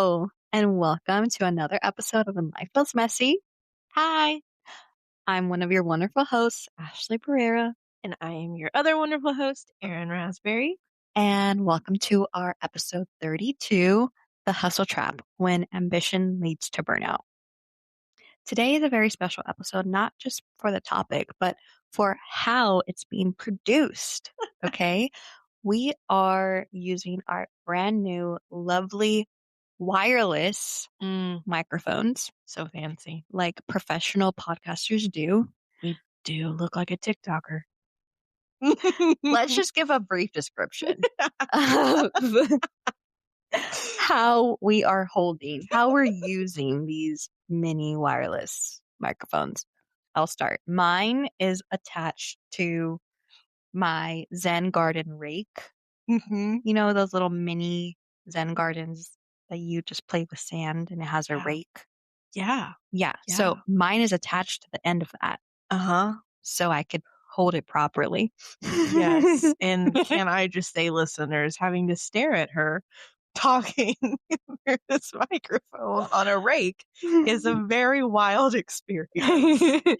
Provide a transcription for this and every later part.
Hello, and welcome to another episode of When Life Feels Messy. Hi, I'm one of your wonderful hosts, Ashley Pereira, and I am your other wonderful host, Erin Raspberry. and welcome to our episode 32, The Hustle Trap, When Ambition Leads to Burnout. Today is a very special episode, not just for the topic, but for how it's being produced. Okay. We are using our brand new, lovely wireless microphones So fancy. like professional podcasters do. We do look like a TikToker. Let's just give a brief description of how we're using these mini wireless microphones. I'll start. Mine is attached to my Zen garden rake. Mm-hmm. You know, those little mini Zen gardens that you just play with sand and it has a rake. Yeah. Yeah. So mine is attached to the end of that. Uh-huh. So I could hold it properly. Yes. And can I just say, listeners, having to stare at her talking through this microphone on a rake is a very wild experience.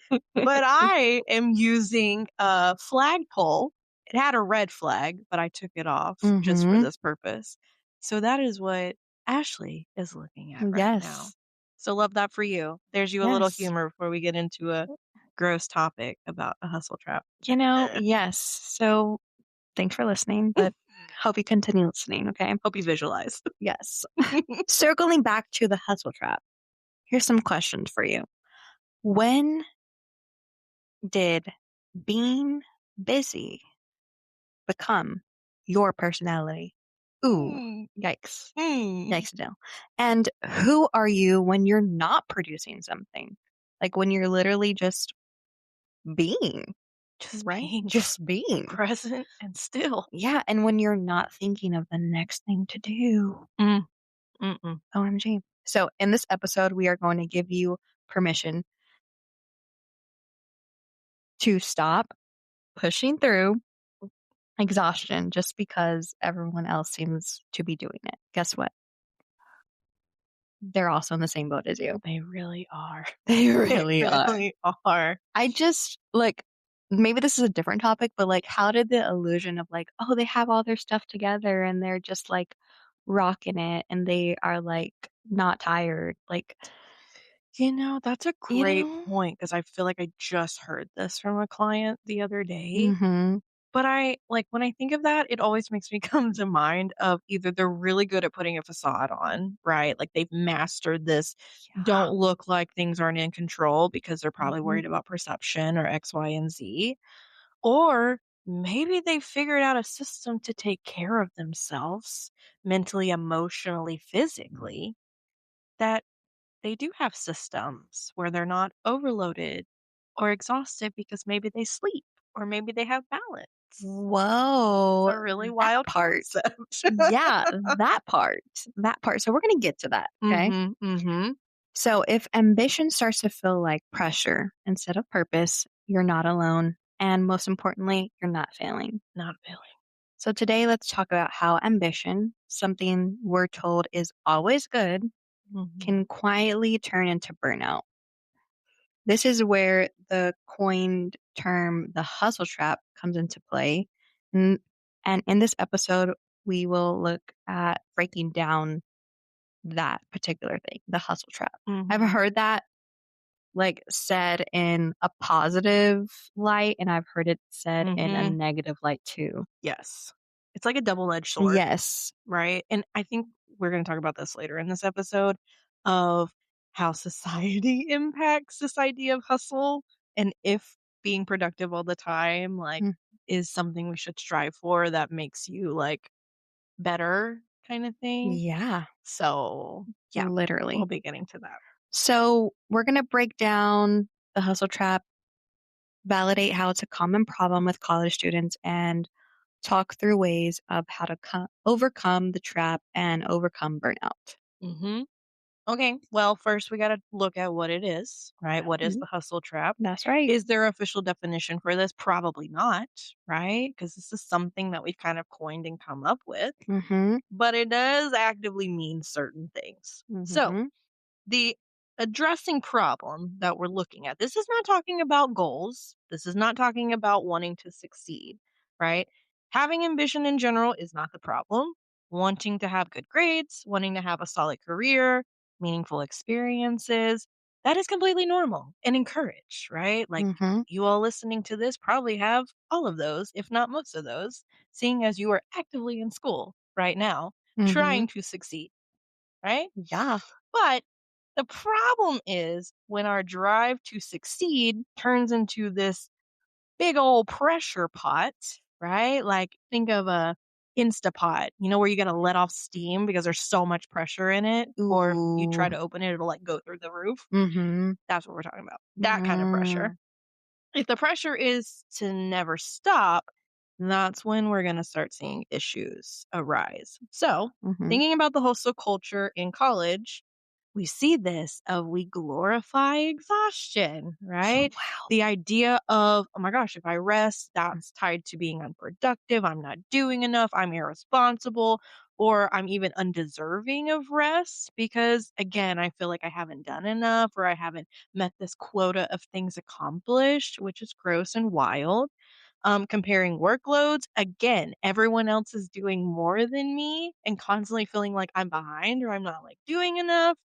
But I am using a flagpole. It had a red flag, but I took it off just for this purpose. So that is what Ashley is looking at right now. So love that for you. There's you a little humor before we get into a gross topic about a hustle trap. Yes. So thanks for listening, but hope you continue listening, okay? Hope you visualize. Yes. Circling back to the hustle trap, here's some questions for you. When did being busy become your personality? Ooh, yikes. Yikes, Adele. And who are you when you're not producing something? Like when you're literally just being. Just right? being Just being. present and still. Yeah. And when you're not thinking of the next thing to do. OMG. So in this episode, we are going to give you permission to stop pushing through exhaustion just because everyone else seems to be doing it. Guess what? They're also in the same boat as you. They really are. They really are. I just maybe this is a different topic, but like, how did the illusion of like, oh, they have all their stuff together and they're just like rocking it and they are like not tired? Like, That's a great point because I feel like I just heard this from a client the other day. But when I think of that, it always makes me come to mind of either they're really good at putting a facade on, right? Like they've mastered this, don't look like things aren't in control because they're probably worried about perception or X, Y, and Z. Or maybe they figured out a system to take care of themselves mentally, emotionally, physically, that they do have systems where they're not overloaded or exhausted because maybe they sleep or maybe they have balance. Whoa. A really wild concept. Yeah, that part. So we're going to get to that. Okay. So if ambition starts to feel like pressure instead of purpose, you're not alone. And most importantly, you're not failing. Not failing. So today, let's talk about how ambition, something we're told is always good, can quietly turn into burnout. This is where the coined term, the hustle trap, comes into play. And in this episode, we will look at breaking down that particular thing, the hustle trap. I've heard that said in a positive light, and I've heard it said in a negative light too. Yes. It's like a double-edged sword. Yes. Right? And I think we're going to talk about this later in this episode of how society impacts this idea of hustle and if being productive all the time is something we should strive for that makes you better kind of thing. Yeah. So, yeah, literally. we'll be getting to that. So, we're going to break down the hustle trap, validate how it's a common problem with college students, and talk through ways of how to overcome the trap and overcome burnout. Okay, well, first we got to look at what it is, right? What is Mhm. the hustle trap? That's right. Is there an official definition for this? Probably not, right? Because this is something that we've kind of coined and come up with, Mhm. but it does actively mean certain things. So, Mhm. the addressing problem that we're looking at, this is not talking about goals. This is not talking about wanting to succeed, right? Having ambition in general is not the problem. Wanting to have good grades, wanting to have a solid career, meaningful experiences, that is completely normal and encouraged, right? Like Mhm. you all listening to this probably have all of those, if not most of those, seeing as you are actively in school right now, Mhm. trying to succeed, right? Yeah. But the problem is when our drive to succeed turns into this big old pressure pot, right? Like think of a Instapot, where you got to let off steam because there's so much pressure in it. Or if you try Ooh. to open it, it'll like go through the roof. Mhm. That's what we're talking about. That kind of pressure. Mm. If the pressure is to never stop, that's when we're going to start seeing issues arise. So, Mhm. thinking about the hostel culture in college, we see this of we glorify exhaustion, Oh, right? wow. The idea of, oh my gosh, if I rest, that's tied to being unproductive. I'm not doing enough. I'm irresponsible, or I'm even undeserving of rest because, again, I feel like I haven't done enough or I haven't met this quota of things accomplished, which is gross and wild. Comparing workloads, again, everyone else is doing more than me and constantly feeling like I'm behind or I'm not like doing enough.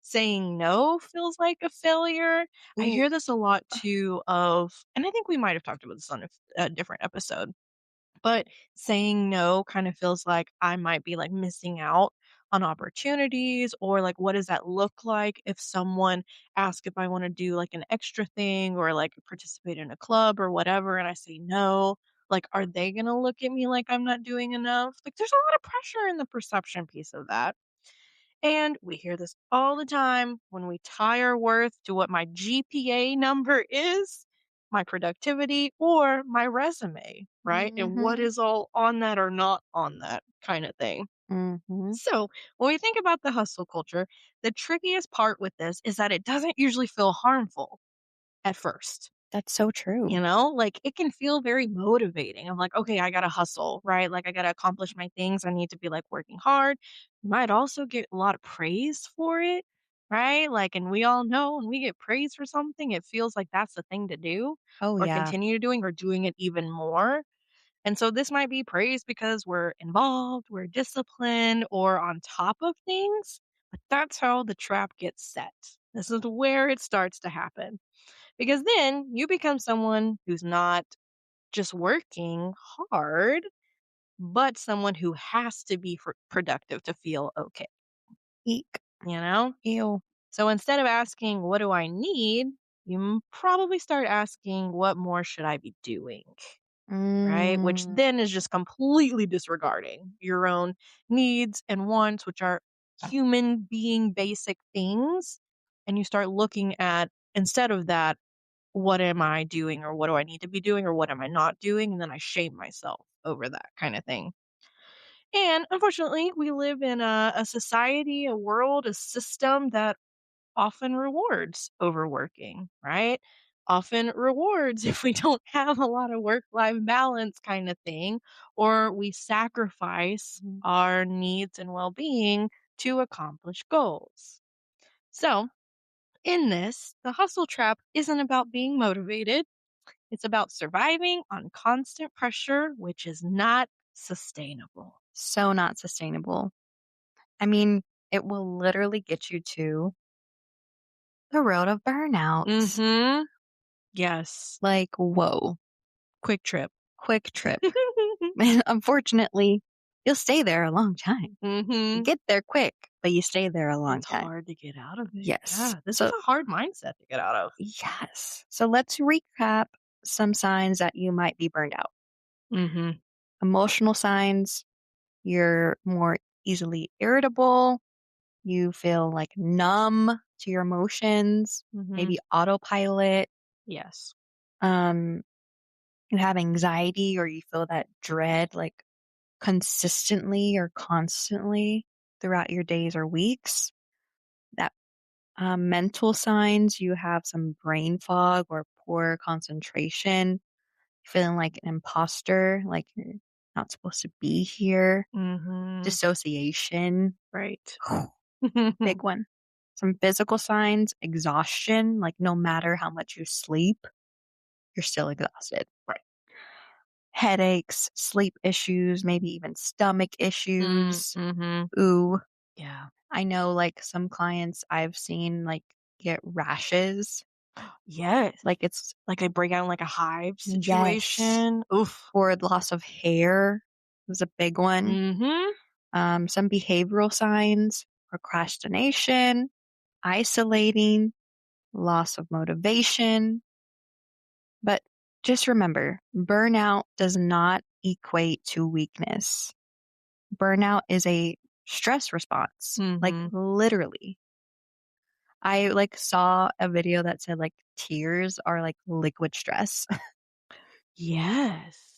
Saying no feels like a failure. I Ooh. hear this a lot too and I think we might have talked about this on a different episode, but saying no kind of feels like I might be like missing out on opportunities, or like what does that look like if someone asks if I want to do like an extra thing or like participate in a club or whatever and I say no, like are they going to look at me like I'm not doing enough? Like there's a lot of pressure in the perception piece of that. And we hear this all the time when we tie our worth to what my GPA number is, my productivity, or my resume, right? And what Mhm. is all on that or not on that kind of thing. Mhm. So, when we think about the hustle culture, the trickiest part with this is that it doesn't usually feel harmful at first. That's so true. Like it can feel very motivating. I'm like, okay, I gotta hustle, right? Like I gotta accomplish my things. I need to be like working hard. You might also get a lot of praise for it, right? Like, and we all know when we get praise for something, it feels like that's the thing to do Oh, or yeah. continue doing or doing it even more. And so this might be praise because we're involved, we're disciplined, or on top of things. But that's how the trap gets set. This is where it starts to happen. Because then you become someone who's not just working hard, but someone who has to be productive to feel okay, Eek. you know? Ew. So instead of asking, what do I need? You probably start asking, what more should I be doing? Right? Which Mm. then is just completely disregarding your own needs and wants, which are human being basic things. And you start looking at, instead of that, what am I doing or what do I need to be doing or what am I not doing? And then I shame myself over that kind of thing. And unfortunately, we live in a society, a world, a system that often rewards overworking, right? Often rewards if we don't have a lot of work life balance kind of thing, or we sacrifice Mhm. our needs and well being to accomplish goals. So, in this, the hustle trap isn't about being motivated. It's about surviving on constant pressure, which is not sustainable. So not sustainable. I mean, it will literally get you to the road of burnout. Mhm. Yes. Like, whoa, Quick trip. quick trip. And unfortunately, you'll stay there a long time. You Mhm. get there quick, but you stay there a long It's time. hard to get out of it. Yes. Yeah, this is So, a hard mindset to get out of. yes. So let's recap some signs that you might be burned out. Mhm. Emotional signs, you're more easily irritable. You feel like numb to your emotions, Mhm. maybe autopilot. Yes. Um, you have anxiety or you feel that dread like consistently or constantly throughout your days or weeks. That mental signs, you have some brain fog or poor concentration, feeling like an imposter, like you're not supposed to be here, Mhm. dissociation, Right. big one. Some physical signs, exhaustion, like no matter how much you sleep, you're still exhausted. Right. Headaches, sleep issues, maybe even stomach issues. Mhm. Ooh, Yeah. I know like some clients I've seen like get rashes. Yes. Like it's Like I break out in like a hive yes. situation. Oof. Or loss of hair was a big one. Mhm. Some behavioral signs, procrastination, isolating, loss of motivation. But just remember, burnout does not equate to weakness. Burnout is a stress response, like Mhm. literally. I like saw a video that said like tears are like liquid stress.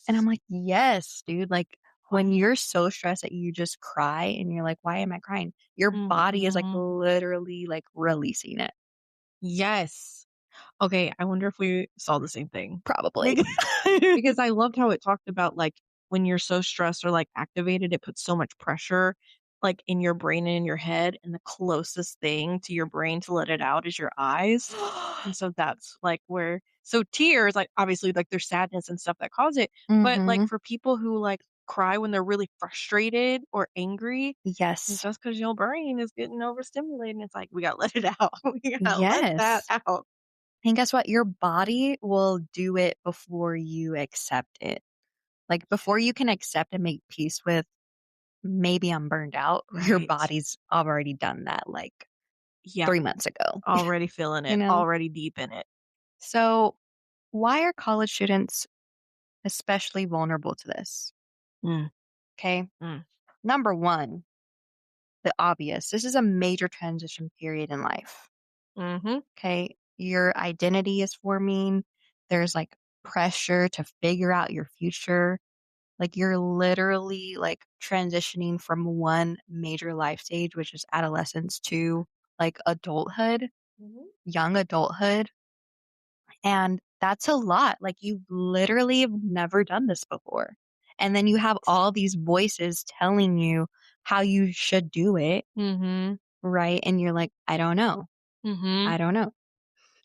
And I'm Yes. like, yes, dude. Like when Right. you're so stressed that you just cry and you're like, why am I crying? Your body is like Mhm. literally like releasing it. Yes. Okay, I wonder if we saw the same thing. Probably. Becau because I loved how it talked about, like, when you're so stressed or, like, activated, it puts so much pressure, like, in your brain and in your head, and the closest thing to your brain to let it out is your eyes, and so that's, like, where so tears, like, obviously, like, there's sadness and stuff that cause it, but, like, Mhm. for people who, like, cry when they're really frustrated or angry, it's Yes. just because your brain is getting overstimulated, and it's like, "We gotta let it out. We gotta let that Yes. out." And guess what? Your body will do it before you accept it. Like before you can accept and make peace with maybe I'm burned out, your Right. body's already done that like Yep. 3 months ago, Already feeling you it, know? already deep in it. So why are college students especially vulnerable to this? Mm, Okay. mm, Number one, the obvious. This is a major transition period in life. mhm, Okay. Your identity is forming. There's like pressure to figure out your future. Like you're literally like transitioning from one major life stage, which is adolescence, to like adulthood, mhm. young adulthood. And that's a lot. Like you literally have never done this before. And then you have all these voices telling you how you should do it, Mhm, right? And you're like, I don't know. mhm. I don't know.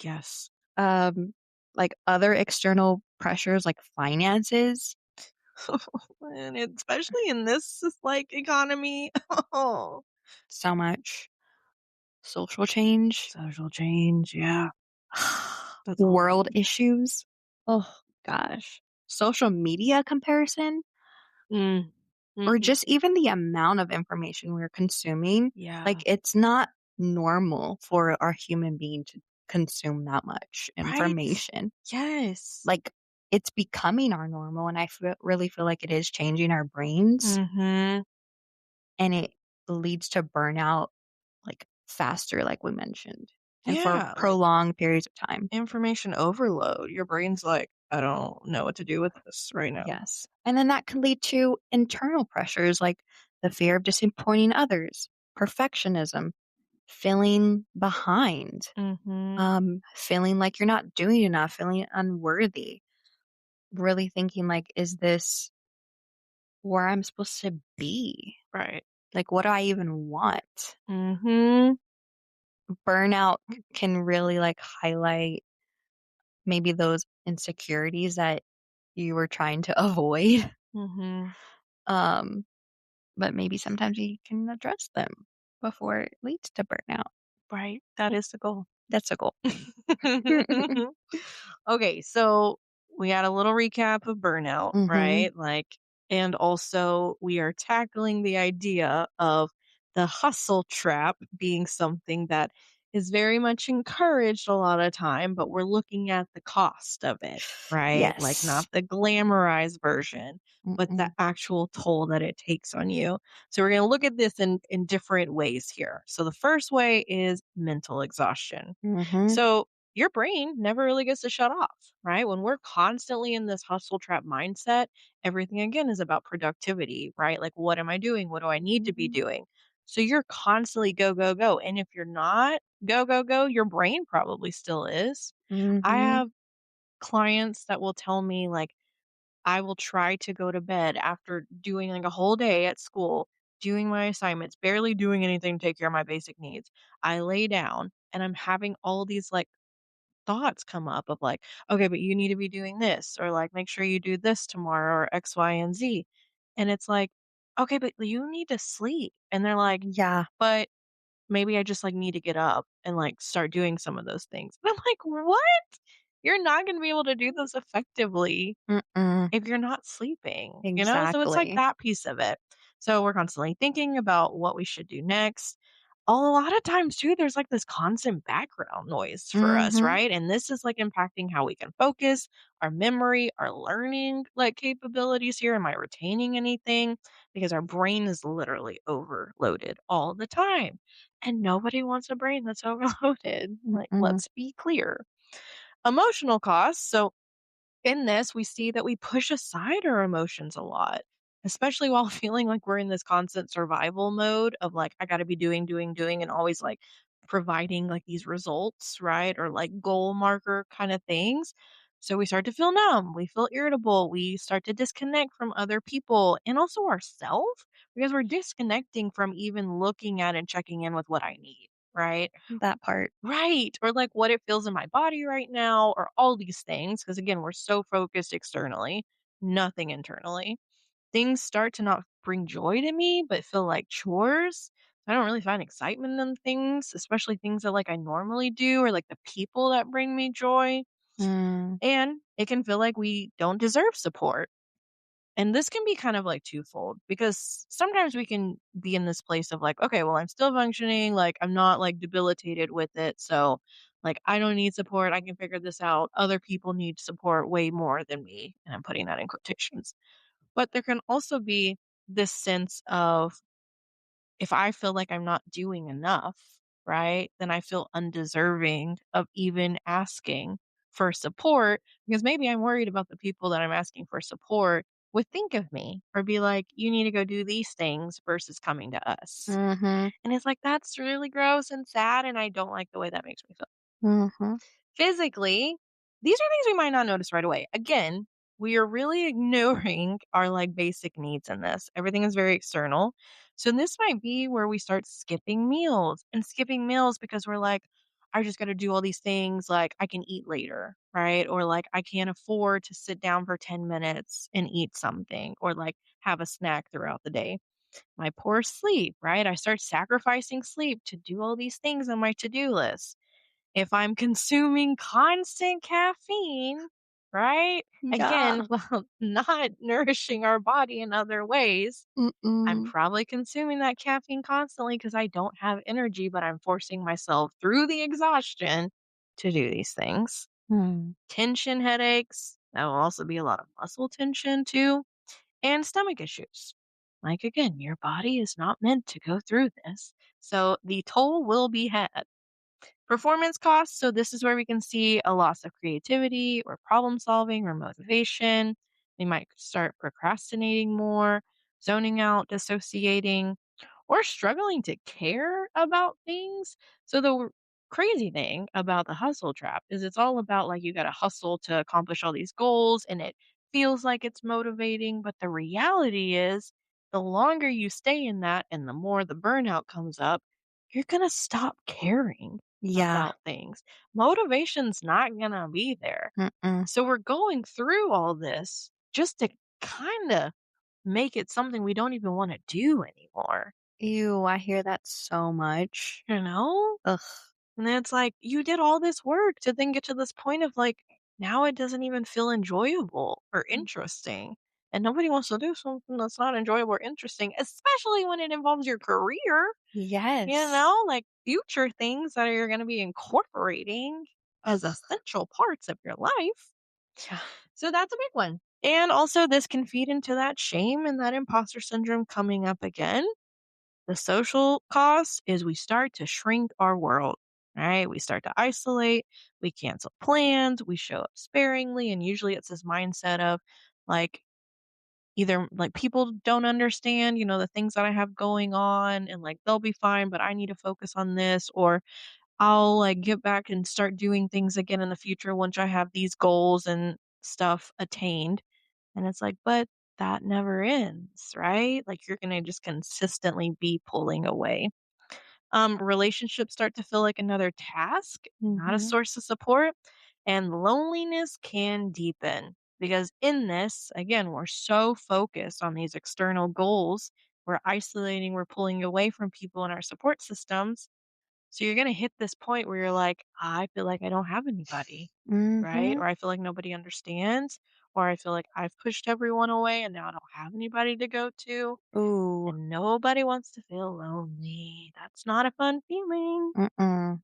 Yes. Um, like other external pressures like finances, And especially in this, like, economy. Oh. so much social change, Social change, yeah. That's a lot. world issues. Oh gosh. Social media comparison, Mm. or just Mhm. even the amount of information we're consuming. Like Yeah. it's not normal for our human being to consume that much Right? information. Yes. Like it's becoming our normal. And really feel like it is changing our brains Mhm. and it leads to burnout like faster, like we mentioned, and for Yeah, like, prolonged periods of time. information overload. Your brain's like, "I don't know what to do with this right now." Yes. And then that can lead to internal pressures like the fear of disappointing others, perfectionism, feeling behind, Mhm. feeling like you're not doing enough, feeling unworthy, really thinking like, is this where I'm supposed to be? Right. Like, what do I even want? Mhm. Burnout can really like highlight maybe those insecurities that you were trying to avoid. Mhm. Um, but maybe sometimes you can address them before it leads to burnout. Right. That is the goal. That's a goal. Okay, so we got a little recap of burnout, Mhm. right? Like, and also we are tackling the idea of the hustle trap being something that is very much encouraged a lot of time, but we're looking at the cost of it, right? Like, Yes. not the glamorized version, but the Mm-mm. actual toll that it takes on you. So we're going to look at this in different ways here. So the first way is mental exhaustion. Mhm. So your brain never really gets to shut off, right? When we're constantly in this hustle trap mindset, everything again is about productivity, right? Like, what am I doing? What do I need to be Mhm. doing? So you're constantly go, go, go. And if you're not go, go, go, your brain probably still is. I Mhm. have clients that will tell me, like, I will try to go to bed after doing like a whole day at school, doing my assignments, barely doing anything to take care of my basic needs. I lay down and I'm having all these like thoughts come up of like, okay, but you need to be doing this, or like, make sure you do this tomorrow, or X, Y, and Z. And it's like, okay, but you need to sleep. And they're like, Yeah. but maybe I just like need to get up and like start doing some of those things. And I'm like, what? You're not going to be able to do those effectively Mm-mm. if you're not sleeping, you know? So it's like Exactly. that piece of it. So we're constantly thinking about what we should do next. A lot of times too, there's like this constant background noise for us, Mhm. right? And this is like impacting how we can focus, our memory, our learning like capabilities here. Am I retaining anything? Because our brain is literally overloaded all the time. And nobody wants a brain that's overloaded. Like, Mm-mm. let's be clear. Emotional costs. So in this, we see that we push aside our emotions a lot, especially while feeling like we're in this constant survival mode of like, I got to be doing, doing, doing, and always like providing like these results, right? Or like goal marker kind of things. So we start to feel numb, we feel irritable, we start to disconnect from other people and also ourselves because we're disconnecting from even looking at and checking in with what I need, right? That part. Right, or, like, what it feels in my body right now, or all these things. Because again, we're so focused externally, nothing internally. Things start to not bring joy to me, but feel like chores. I don't really find excitement in things, especially things that, like, I normally do or, like, the people that bring me joy, Mm. and it can feel like we don't deserve support. And this can be kind of like twofold because sometimes we can be in this place of like, okay, well, I'm still functioning. Like, I'm not like debilitated with it. So, like, I don't need support. I can figure this out. Other people need support way more than me. And I'm putting that in quotations. But there can also be this sense of if I feel like I'm not doing enough, right, then I feel undeserving of even asking for support because maybe I'm worried about the people that I'm asking for support would think of me or be like, you need to go do these things versus coming to us. Mhm. And it's like, that's really gross and sad. And I don't like the way that makes me feel. Mhm. Physically, these are things we might not notice right away. Again, we are really ignoring our like basic needs in this. Everything is very external. So this might be where we start skipping meals and skipping meals because we're like, I just got to do all these things like I can eat later, right? Or like I can't afford to sit down for 10 minutes and eat something or like have a snack throughout the day. My poor sleep, right? I start sacrificing sleep to do all these things on my to-do list. If I'm consuming constant caffeine, right? Yeah. Again, while not nourishing our body in other ways, I'm Mm-mm. probably consuming that caffeine constantly because I don't have energy, but I'm forcing myself through the exhaustion to do these things. Mm. Tension headaches, that will also be a lot of muscle tension too, and stomach issues. Like, again, your body is not meant to go through this. So the toll will be had. Performance costs. So, this is where we can see a loss of creativity or problem solving or motivation. We might start procrastinating more, zoning out, dissociating, or struggling to care about things. So, the crazy thing about the hustle trap is it's all about like you got to hustle to accomplish all these goals and it feels like it's motivating. But the reality is, the longer you stay in that and the more the burnout comes up, you're going to stop caring Yeah. about things. Motivation's not gonna be there. Mm-mm. So we're going through all this just to kinda make it something we don't even wanna do anymore, Ew, I hear that so much. you know? Ugh. And then it's like, you did all this work to then get to this point of like, now it doesn't even feel enjoyable or interesting. And nobody wants to do something that's not enjoyable or interesting, especially when it involves your career. You Yes. know, like future things that you're gonna be incorporating as Ugh. essential parts of your life. Yeah. So that's a big one. And also, this can feed into that shame and that imposter syndrome coming up again. The social cost is we start to shrink our world, right? We start to isolate, we cancel plans, we show up sparingly. And usually it's this mindset of like, either like people don't understand, the things that I have going on and like they'll be fine, but I need to focus on this, or I'll like get back and start doing things again in the future once I have these goals and stuff attained. And it's like, but that never ends, right? Like you're going to just consistently be pulling away. Relationships start to feel like another task, not a Mhm. source of support, and loneliness can deepen because in this, again, we're so focused on these external goals, we're isolating, we're pulling away from people in our support systems. So you're going to hit this point where you're like, I feel like I don't have anybody, right? Mhm. Or I feel like nobody understands, or I feel like I've pushed everyone away and now I don't have anybody to go to. Ooh. And nobody wants to feel lonely. That's not a fun feeling. Mm-mm.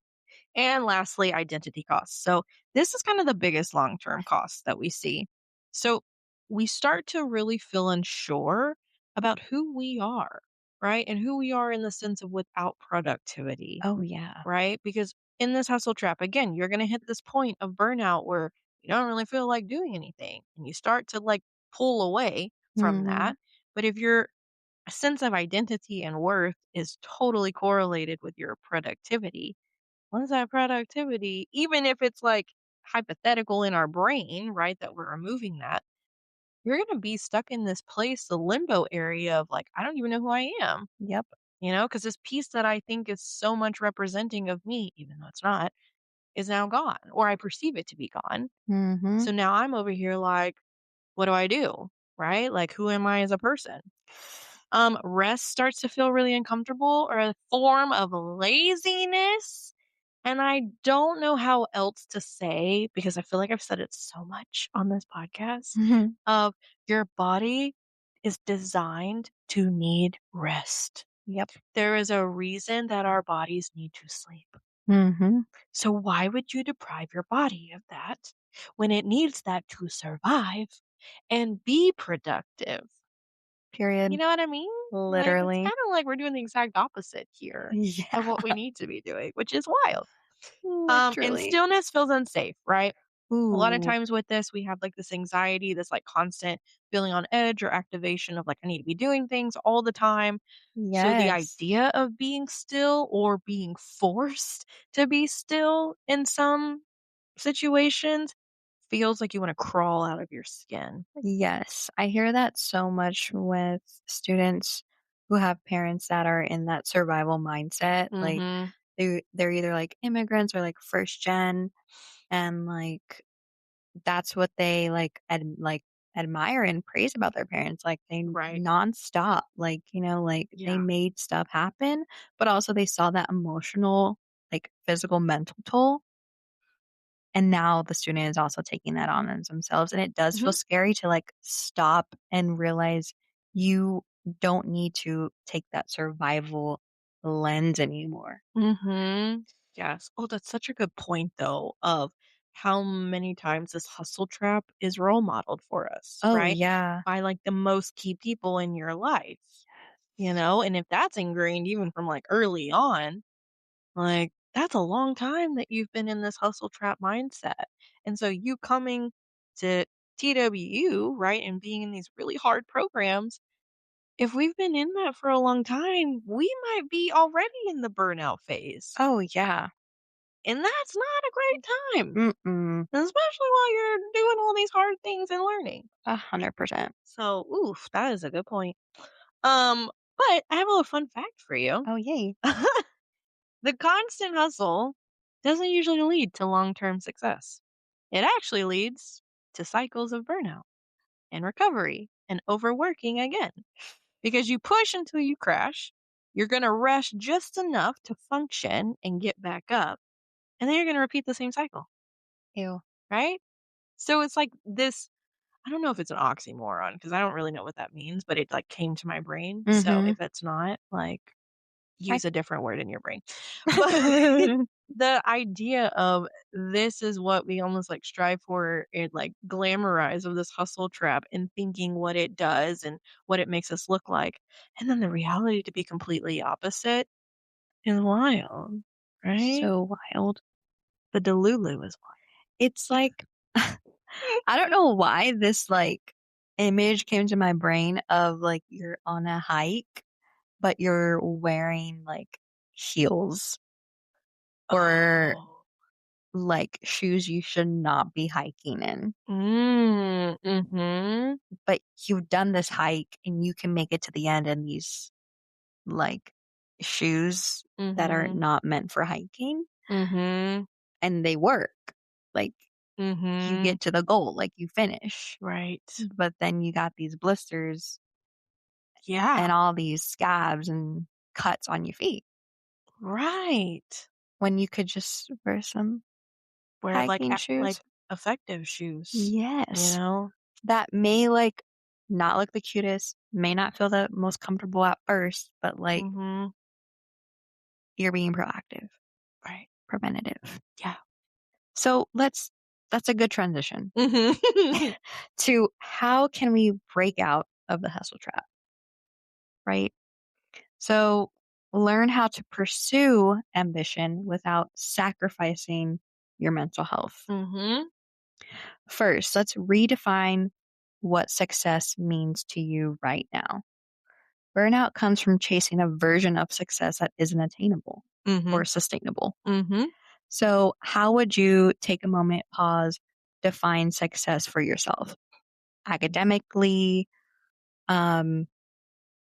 And lastly, identity costs. So, this is kind of the biggest long term cost that we see. So, we start to really feel unsure about who we are, right? And who we are in the sense of without productivity, Oh, yeah. right? Because in this hustle trap, again, you're going to hit this point of burnout where you don't really feel like doing anything and you start to like pull away from Mhm. that. But if your sense of identity and worth is totally correlated with your productivity, once that productivity, even if it's like hypothetical in our brain, right, that we're removing that, you're going to be stuck in this place, the limbo area of like, I don't even know who I am, Yep. because this piece that I think is so much representing of me, even though it's not, is now gone, or I perceive it to be gone. Mhm. So now I'm over here like, what do I do? Right? Like, who am I as a person? Rest starts to feel really uncomfortable or a form of laziness. And I don't know how else to say because I feel like I've said it so much on this podcast Mhm. of your body is designed to need rest. Yep. There is a reason that our bodies need to sleep. Mhm. So why would you deprive your body of that when it needs that to survive and be productive? You Period. know what I mean? Like, it's Literally. kinda like we're doing the exact opposite here of Yeah. what we need to be doing, which is wild. And Literally. stillness feels unsafe, right? A lot of Ooh. times with this, we have, like, this anxiety, this, like, constant feeling on edge or activation of, like, I need to be doing things all the time. So the Yes. idea of being still or being forced to be still in some situations feels like you wanna crawl out of your skin. Yes. I hear that so much with students who have parents that are in that survival mindset. Like Mhm. they're either like immigrants or like first gen, and like that's what they like admire and praise about their parents. Like they Right. nonstop, like, like they Yeah. made stuff happen, but also they saw that emotional, like physical, mental toll. And now the student is also taking that on as themselves. And it does feel Mhm. scary to like stop and realize you don't need to take that survival lens anymore. Mhm. Yes. Oh, that's such a good point though of how many times this hustle trap is role modeled for us, Oh, right? yeah. By like the most key people in your life, and if that's ingrained even from like early on, like that's a long time that you've been in this hustle trap mindset. And so you coming to TWU, right, and being in these really hard programs, if we've been in that for a long time, we might be already in the burnout phase. Oh, yeah. And that's not a great time, Mm-mm. especially while you're doing all these hard things and learning. 100%. So, oof, that is a good point. Um, but I have a little fun fact for you. Oh, yay. The constant hustle doesn't usually lead to long-term success. It actually leads to cycles of burnout and recovery and overworking again. Because you push until you crash, you're going to rest just enough to function and get back up, and then you're going to repeat the same cycle, Ew. right? So it's like this. I don't know if it's an oxymoron because I don't really know what that means, but it like came to my brain. So Mhm. if it's not, like I use a different word in your brain. But the idea of this is what we almost like strive for and like glamorize of this hustle trap and thinking what it does and what it makes us look like. And then the reality to be completely opposite is wild, right? So wild. The Delulu is It's like I don't know why this, like, image came to my brain of like you're on a hike, but you're wearing like heels or Oh. like shoes you should not be hiking in. Mhm. But you've done this hike and you can make it to the end in these like shoes that are Mhm. not meant for hiking Mhm. and they work. Like you Mhm. get to the goal, like you finish. Right. But then you got these blisters Yeah. and all these scabs and cuts on your feet Right. when you could just wear some Wear hiking like shoes. effective shoes, you Yes. know? That may like not look the cutest, may not feel the most comfortable at first, but like Mhm. you're being proactive, Right. preventative. Yeah. So that's a good transition Mhm. to how can we break out of the hustle trap, right? So learn how to pursue ambition without sacrificing your mental health. Mhm. First, let's redefine what success means to you right now. Burnout comes from chasing a version of success that isn't attainable or Mhm. sustainable. Mhm. So, how would you take a moment, pause, define success for yourself? Academically, um,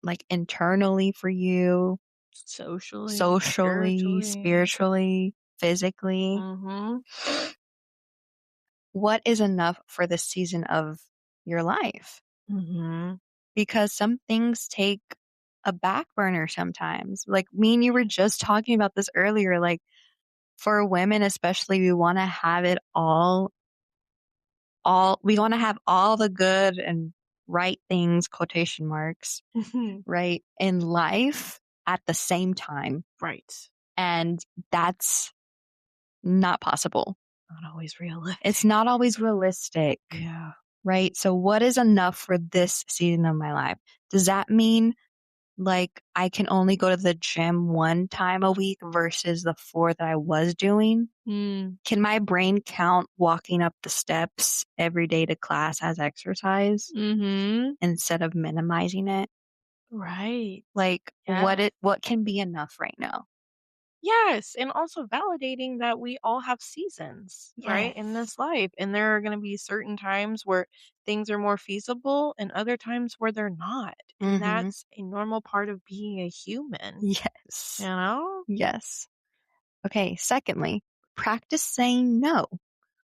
like internally for you, Socially, socially, spiritually. spiritually, physically. Mhm. What is enough for this season of your life? Mhm. Because some things take a back burner sometimes. Like me and you were just talking about this earlier. Like for women, especially, we want to have it all, we want to have all the good and right things, quotation marks, Mhm. right, in life at the same time. Right. And that's not possible. Not always It's realistic. not always realistic, Yeah. right? So, what is enough for this season of my life? Does that mean like I can only go to the gym one time a week versus the four that I was doing? Mm. Can my brain count walking up the steps every day to class as exercise Mhm. instead of minimizing it? Right. Like Yeah. what can be enough right now? Yes, and also validating that we all have seasons, right, in Yes. this life, and there are gonna be certain times where things are more feasible and other times where they're not, and Mhm. that's a normal part of being a human, you Yes. know? Yes. Okay, secondly, practice saying no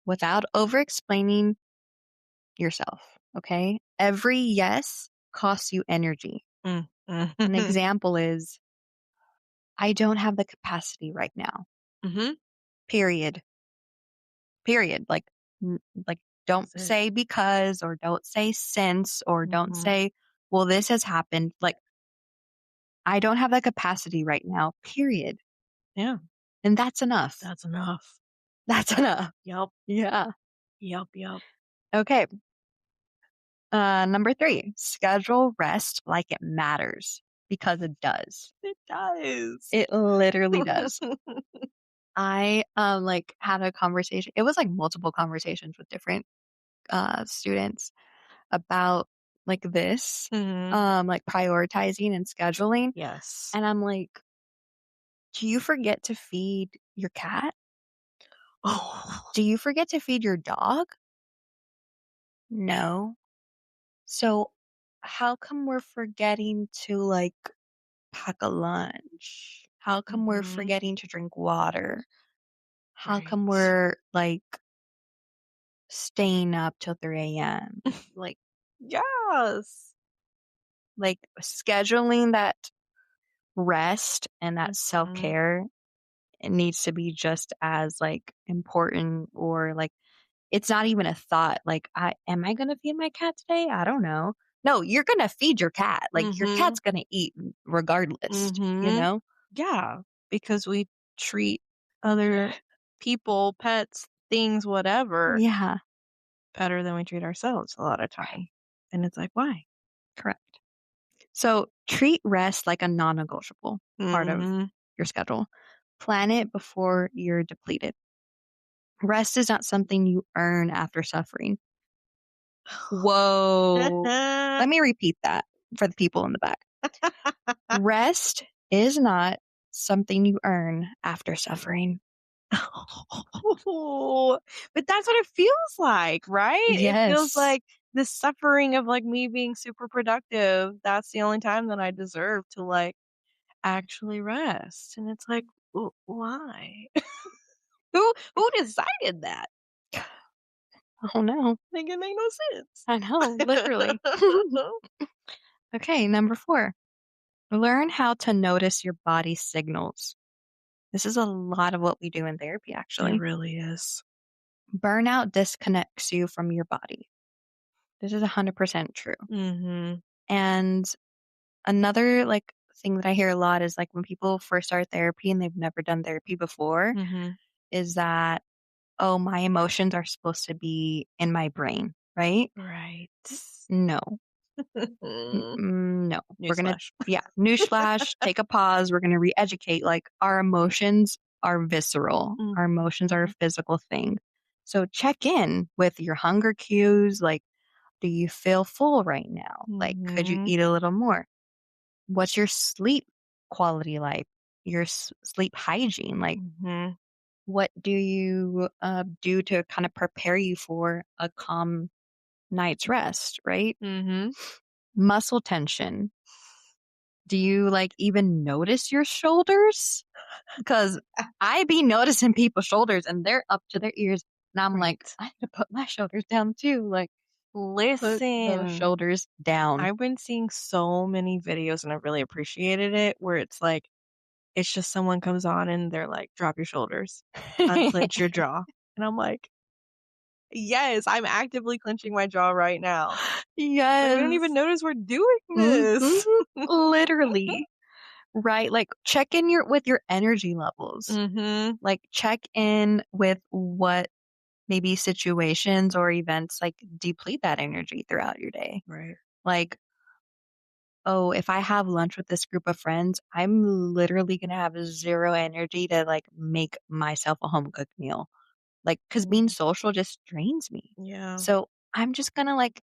without over explaining yourself, okay? Every yes costs you energy. Mm. An Mhm. example is I don't have the capacity right now. Mhm. Period. Period. Like don't That's it. say because or don't say since or don't Mhm. say well this has happened. Like I don't have the capacity right now. Period. Yeah, And that's enough. that's enough. That's enough. Yep. Yeah. Yep, yep. Okay. Number 3, schedule rest like it matters because it does. It does. It literally does. I like had a conversation. It was like multiple conversations with different students about like this, Mhm. like prioritizing and scheduling. Yes. And I'm like, do you forget to feed your cat? Oh. Do you forget to feed your dog? No. So how come we're forgetting to like pack a lunch? How come we're Mhm. forgetting to drink water? How come Right. we're like staying up till 3 a.m.? Like Yes. scheduling that rest and that Mhm. self-care, it needs to be just as like important or like it's not even a thought like I am I going to feed my cat today? I don't know. No, you're going to feed your cat. Like your Mhm. cat's going to eat regardless, you Mhm. know? Yeah, because we treat other people, pets, things, whatever, Yeah, better than we treat ourselves a lot of time. right. And it's like, why? Correct. So treat rest like a non-negotiable part of Mhm. your schedule. Plan it before you're depleted. Rest is not something you earn after suffering. Whoa. Let me repeat that for the people in the back. Rest is not something you earn after suffering. But that's what it feels like, right? It feels Yes. like the suffering of, like, me being super productive, that's the only time that I deserve to, like, actually rest, and it's like, "W why?" Who decided that? Oh no. Like, it make no sense. I know, literally. Okay, number 4. Learn how to notice your body's signals. This is a lot of what we do in therapy, It actually. really is. Burnout disconnects you from your body. This is 100% true. Mhm, And another like thing that I hear a lot is like when people first start therapy and they've never done therapy before, mhm. is that, oh, my emotions are supposed to be in my brain, right? Right. No. No. We're going to, Newsflash. yeah, newsflash, take a pause. We're going to re educate. Like our emotions are visceral, our emotions are a Mhm, physical thing. So check in with your hunger cues. Like, do you feel full right now? Like, could you mhm, eat a little more? What's your sleep quality like? Your sleep hygiene? Like, mhm, what do you do to kind of prepare you for a calm night's rest, right? mhm. Muscle tension. Do you like even notice your shoulders? Because I be noticing people's shoulders and they're up to their ears. And I'm like, Right. I have to put my shoulders down too. Like, put those Listen, shoulders down. I've been seeing so many videos and I really appreciated it where it's like, it's just someone comes on and they're like, drop your shoulders, unclench your jaw. And I'm like, yes, I'm actively clenching my jaw right now. Like, we don't Yes. even notice we're doing Mhm. this. Literally. Right? Like, check in with your energy levels. Mhm. Like, check in with what maybe situations or events, like, deplete that energy throughout your day. Right. Like, oh, if I have lunch with this group of friends, I'm literally gonna have 0 energy to, like, make myself a home cooked meal. Like, because being Mm, social just drains me. yeah. So, I'm just gonna, like,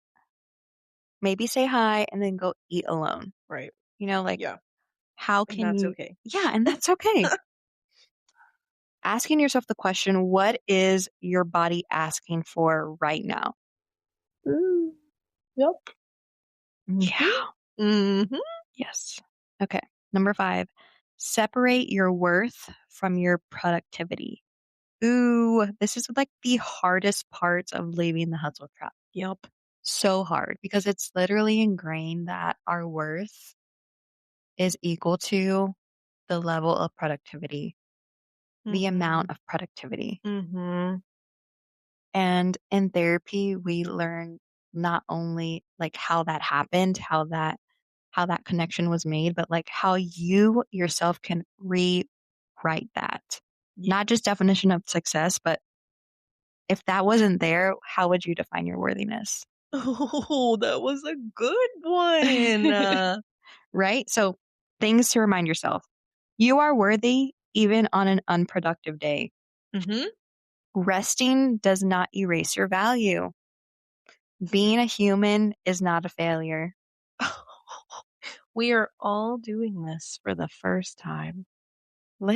maybe say hi and then go eat alone. Right. Like, Yeah. how And can that's you okay. Yeah, and that's okay. Asking yourself the question, what is your body asking for right now? Mm, yep. Mhm. Yeah. Mhm. Yes. Okay. Number 5, separate your worth from your productivity. Ooh, this is like the hardest parts of leaving the hustle trap. Yep. So hard because it's literally ingrained that our worth is equal to the level of productivity, the amount Mhm. of productivity. Mhm. And in therapy, we learn not only like how that happened, how that connection was made, but like how you yourself can rewrite that. Yeah. Not just definition of success, but if that wasn't there, how would you define your worthiness? Oh, that was a good one. Right? So, things to remind yourself. You are worthy even on an unproductive day. Mhm. Resting does not erase your value. Being a human is not a failure. We are all doing this for the first time,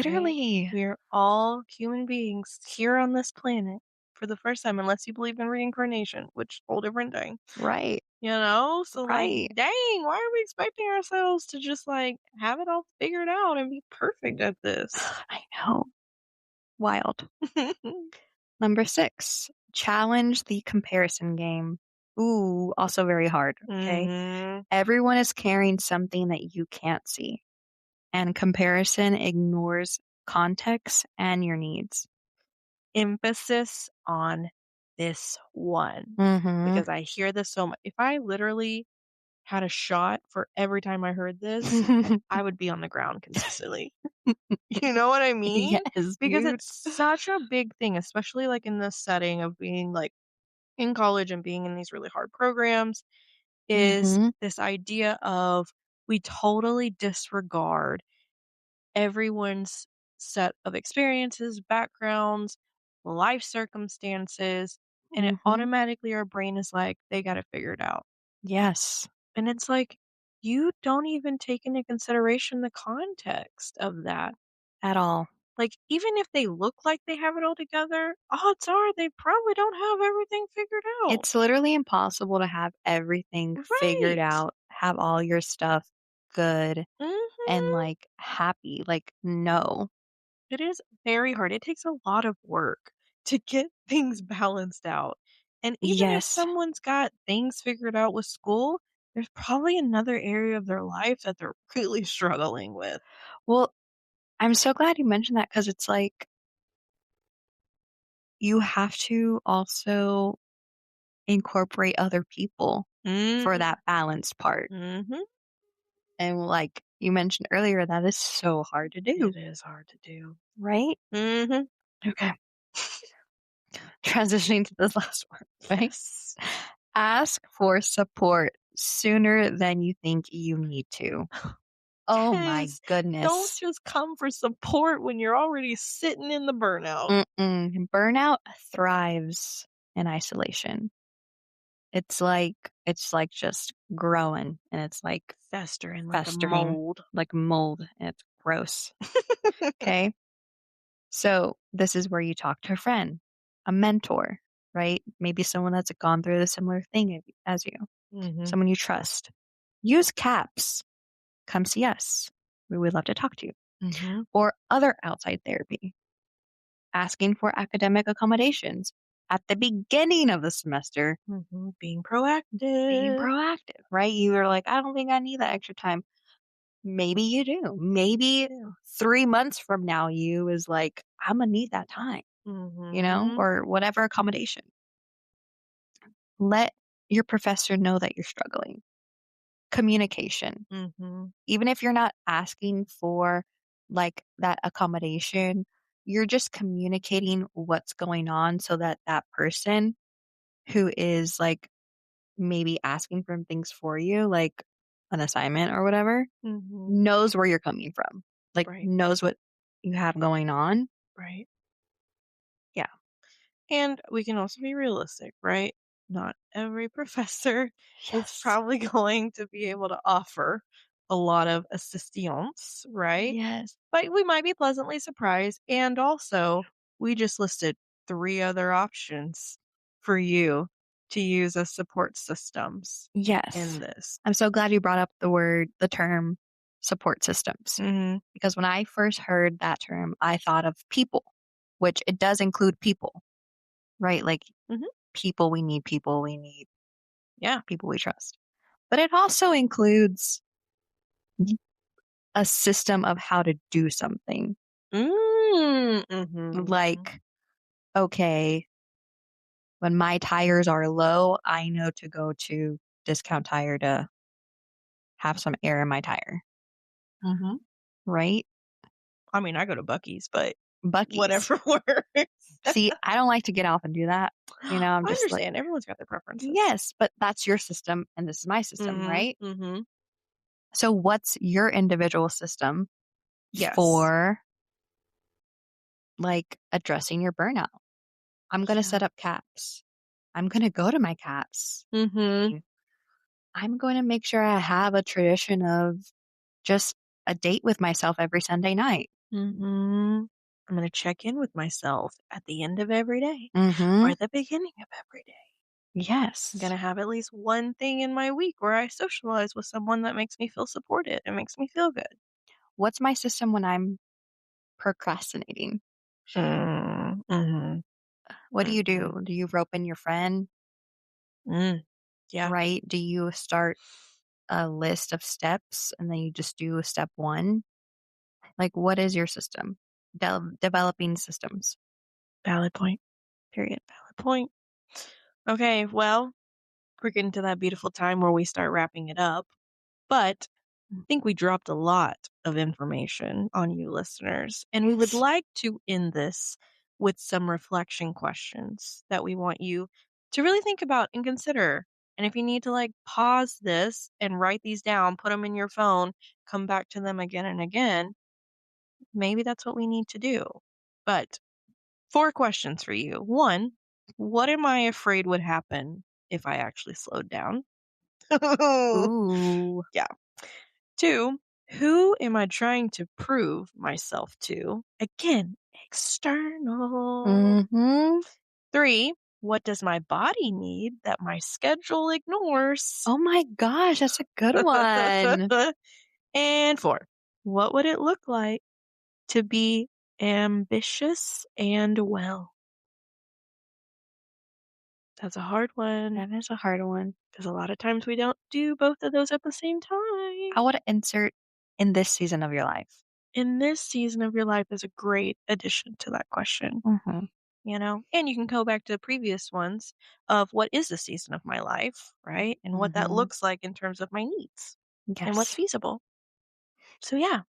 right? Literally. We are all human beings here on this planet for the first time, unless you believe in reincarnation, which whole different thing. Right. You know? So, like, Right. dang, why are we expecting ourselves to just, like, have it all figured out and be perfect at this? I know. Wild. Number 6, challenge the comparison game. Ooh, also very hard. Okay. Mhm. Everyone is carrying something that you can't see, and comparison ignores context and your needs. Emphasis on this one, Mhm. because I hear this so much. If I literally had a shot for every time I heard this, I would be on the ground consistently. You know what I mean? Yes, Because dude. it's such a big thing, especially, like, in this setting of being, like, in college and being in these really hard programs, is Mhm. this idea of we totally disregard everyone's set of experiences, backgrounds, life circumstances. and it Mhm. automatically our brain is like, "They gotta figure it out." Yes. And it's like, you don't even take into consideration the context of that. At all. Like, even if they look like they have it all together, odds are they probably don't have everything figured out. It's literally impossible to have everything figured Right. out, have all your stuff good and, Mhm. like, happy. Like, no. It is very hard. It takes a lot of work to get things balanced out. And even if Yes. someone's got things figured out with school, there's probably another area of their life that they're really struggling with. Well, I'm so glad you mentioned that because it's like you have to also incorporate other people for Mhm. that balance part. Mhm. And like you mentioned earlier, that is so hard to do, It is hard to do. right? Mhm. Okay. Transitioning to this last one, right? Yes. Ask for support sooner than you think you need to. Oh my Yes. Don't goodness. just come for support when you're already sitting in the burnout. Mm-mm. Burnout thrives in isolation. It's like just growing and it's like Festering like a festering mold. like mold and it's gross. Okay. So this is where you talk to a friend, a mentor, right? Maybe someone that's gone through the similar thing as you, Mhm. someone you trust. Use caps. Come see us. We would love to talk to you. Mhm. Or other outside therapy. Asking for academic accommodations at the beginning of the semester. Mhm. Being Being proactive. proactive, right? You were like, I don't think I need that extra time. Maybe you do. Maybe Yeah. 3 months from now, you is like, I'm going to need that time, Mhm. or whatever accommodation. Let your professor know that you're struggling. Communication. Mhm. Even if you're not asking for like that accommodation, you're just communicating what's going on so that that person who is like maybe asking for things for you, like an assignment or whatever, Mhm. knows where you're coming from, like Right. knows what you have going on. Right. Yeah. And we can also be realistic, right? Not every professor is Yes. probably going to be able to offer a lot of assistance, right? Yes. But we might be pleasantly surprised. And also, we just listed three other options for you to use as support systems in Yes. this. I'm so glad you brought up the term support systems Hmm. because when I first heard that term, I thought of people, which it does include people, right? Like Hmm. people we need Yeah. people we trust. But it also includes a system of how to do something. Mm-hmm. Like, okay, when my tires are low, I know to go to Discount Tire to have some air in my tire, Hmm. right? I mean, I go to Bucky's, but Bucky's. whatever works. See, I don't like to get off and do that. I'm I just like, understand. Everyone's got their preferences. yes, but that's your system and this is my system, Mhm, right? mhm. So, what's your individual system Yes. for like addressing your burnout? I'm going to Yeah. set up caps. I'm going to go to my caps. Mhm, I'm going to make sure I have a tradition of just a date with myself every Sunday night. mhm. I'm gonna check in with myself at the end of every day Mhm. or the beginning of every day. I'm Yes. gonna have at least one thing in my week where I socialize with someone that makes me feel supported and makes me feel good. What's my system when I'm procrastinating? Mhm, What do you mhm. do? Do you rope in your friend, Mm, yeah. right? Do you start a list of steps and then you just do step 1? Like, what is your system? Developing systems, Valid point. period. Valid point. Okay, well, we're getting to that beautiful time where we start wrapping it up, but Mm. think we dropped a lot of information on you listeners, and we would Yes. like to end this with some reflection questions that we want you to really think about and consider. And if you need to like pause this and write these down, put them in your phone, come back to them again and again, maybe that's what we need to do. But 4 questions for you. One, What am I afraid would happen if I actually slowed down? Ooh. Yeah. 2, who am I trying to prove myself to? Again, external. Mhm. 3, what does my body need that my schedule ignores? Oh my gosh, that's a good one. And 4, what would it look like to be ambitious and well? That's a hard one That is a hard one. because a lot of times we don't do both of those at the same time. I would insert in this season of your life. In this season of your life is a great addition to that question, Mhm. and you can go back to the previous ones of what is the season of my life, right? And what that Mhm. looks like in terms of my needs and what's Yes. feasible. So, yeah.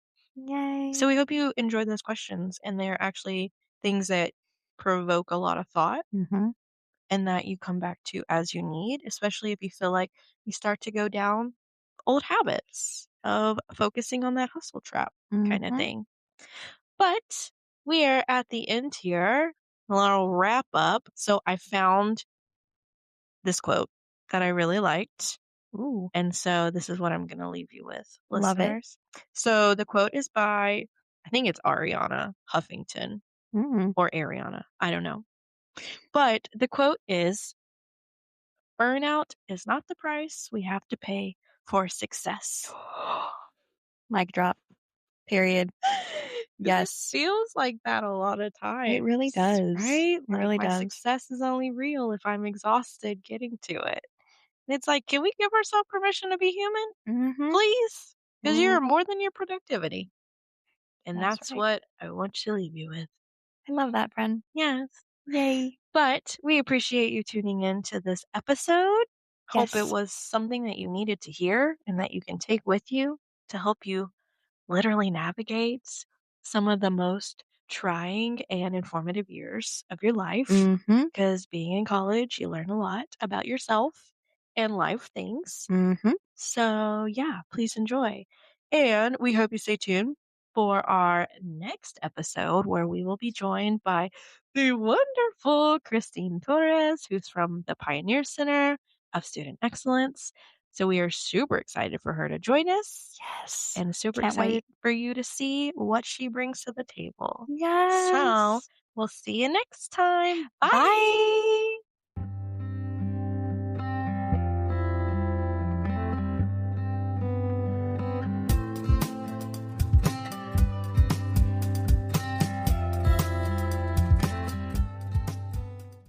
So, Yay. we hope you enjoyed those questions and they're actually things that provoke a lot of thought Mhm. and that you come back to as you need, especially if you feel like you start to go down old habits of focusing on that hustle trap kind of Mhm. thing. But we are at the end here, a little wrap up. So I found this quote that I really liked. Ooh, And so this is what I'm going to leave you with, love it. listeners. So the quote is by, I think it's Ariana Huffington Mm. or Ariana. I don't know. But the quote is, burnout is not the price we have to pay for success. Mic drop. Period. Because it Yes. feels like that a lot of It really times, does. right? It Like really my does. success is only real if I'm exhausted getting to it. And it's like, can we give ourselves permission to be human? Mhm. Please? Because you're Mhm. more than your productivity. And That's that's right. what I want to leave you with. I love that, friend. Yes. Yay. But we appreciate you tuning in to this episode. Hope it Yes. was something that you needed to hear and that you can take with you to help you literally navigates some of the most trying and informative years of your life. Mhm. Because being in college, you learn a lot about yourself and life things. Mhm. So, yeah, please enjoy. And we hope you stay tuned for our next episode where we will be joined by the wonderful Christine Torres, who's from the Pioneer Center of Student Excellence. So, we are super excited for her to join us Yes. and super Can't wait. excited for you to see what she brings to the table. So, Yes. we'll see you next time. Bye. Bye.